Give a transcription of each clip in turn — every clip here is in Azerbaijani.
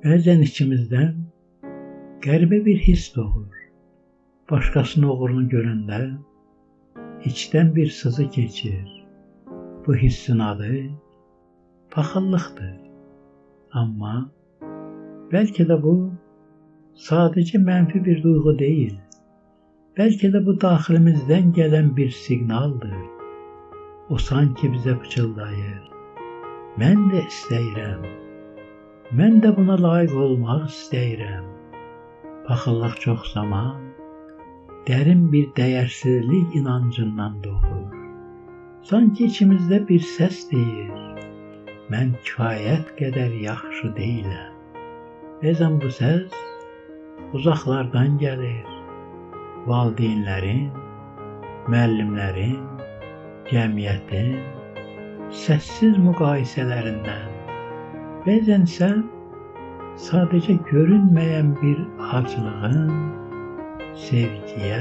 Bəzən içimizdən qəribə bir hiss doğur. Başqasının uğurunu görəndə içdən bir sızı keçir. Bu hissin adı paxıllıqdır. Amma bəlkə də bu sadəcə mənfi bir duyğu deyil. Bəlkə də bu daxilimizdən gələn bir siqnaldır. O sanki bizə pıçıldayır. Mən də istəyirəm. Mən də buna layiq olmaq istəyirəm. Paxıllıq çox zaman dərin bir dəyərsizlik inancından doğur. Sanki içimizdə bir səs deyir, mən kifayət qədər yaxşı deyiləm. Bəzən bu səs uzaqlardan gəlir. Valideynlərin, müəllimlərin, cəmiyyətin səssiz müqayisələrindən. Bəzən isə sadəcə görünməyən bir aclığın sevgiyə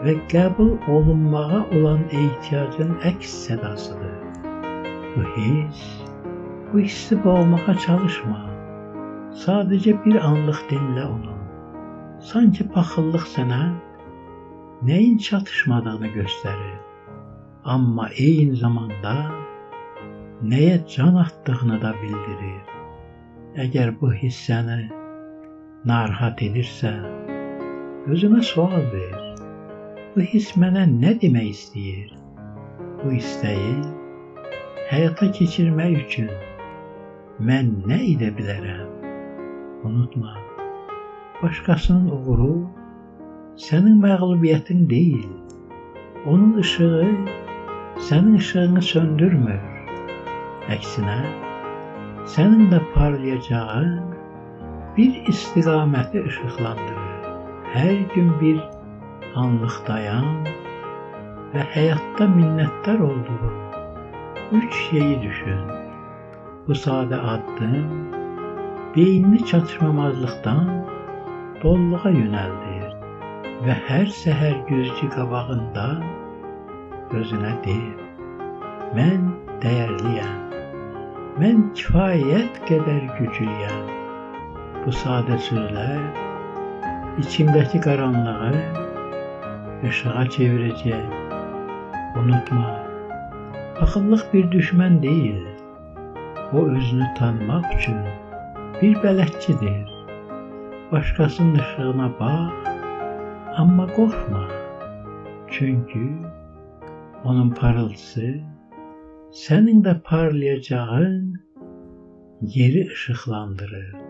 və qəbul olunmağa olan ehtiyacın əks sədasıdır. Bu hissi boğmağa çalışma. Sadəcə bir anlıq dinlə onu. Sanki paxıllıq sənə nəyin çatışmadığını göstərir. Amma eyni zamanda nəyə can atdığını da bildirir. Əgər bu hiss səni narahat edirsə, özünə sual ver. Bu hiss mənə nə demək istəyir? Bu istəyi həyata keçirmək üçün mən nə edə bilərəm? Unutma, başqasının uğuru sənin məğlubiyyətin deyil. Onun ışığı sənin ışığını söndürmür. Əksinə, sənin də parlayacağın bir istiqaməti işıqlandırır. Hər gün bir anlıq dayan və həyatda minnətdar olduğun 3 şeyi düşün. Bu sadə addım beynini çatışmamazlıqdan dolluğa yönəldir və hər səhər güzgü qabağında özünə deyir, mən dəyərliyəm. Mən kifayət qədər güclüyəm. Bu sadə sözlər içimdəki qaranlığı işığa çevirəcək. Unutma, paxıllıq bir düşmən deyil. O özünü tanımaq üçün bir bələdçidir. Başqasının ışığına bax, amma qorxma. Çünki onun parıltısı sənin də parlayacağın yeri işıqlandırır.